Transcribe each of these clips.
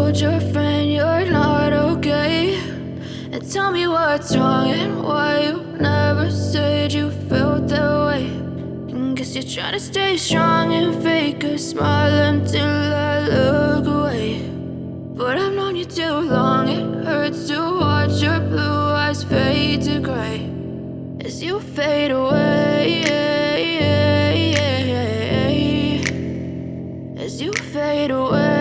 told your friend you're not okay, and tell me what's wrong and why you never said you felt that way. And guess you're trying to stay strong and fake a smile until I look away. But I've known you too long, it hurts to watch your blue eyes fade to gray as you fade away, as you fade away.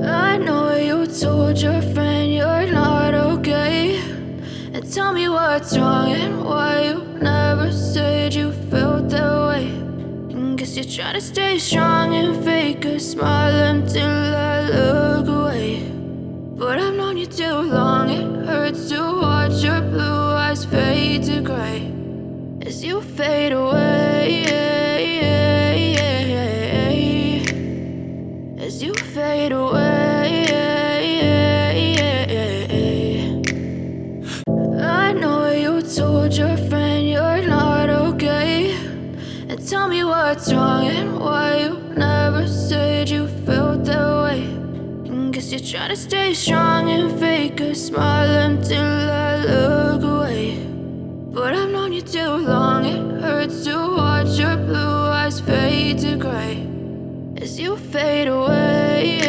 I know you told your friend you're not okay, and tell me what's wrong and why you never said you felt that way. And guess you're trying to stay strong and fake a smile until I look away. But I've known you too long, it hurts to watch your blue eyes fade to gray as you fade away, as you fade away. I know you told your friend you're not okay, and tell me what's wrong and why you never said you felt that way. And guess you're trying to stay strong and fake a smile until I look away. But I've known you too long, it hurts to watch your blue eyes fade to gray as you fade away,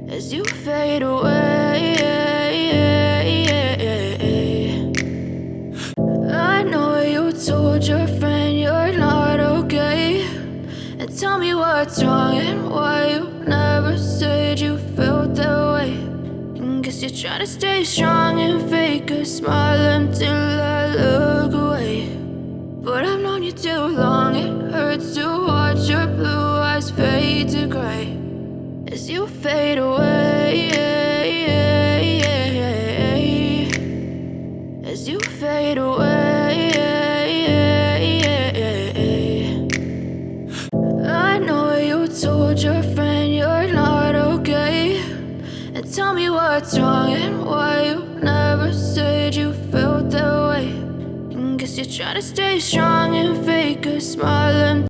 as you fade away. I know you told your friend you're not okay, and tell me what's wrong and why you never said you felt that way. And guess you're trying to stay strong and fake a smile until I look away. But I've known you too long, it hurts to watch your blue eyes fade to gray as you fade away, as you fade away. I know you told your friend you're not okay, and tell me what's wrong and why you never said you felt that way. And guess you're trying to stay strong and fake a smile until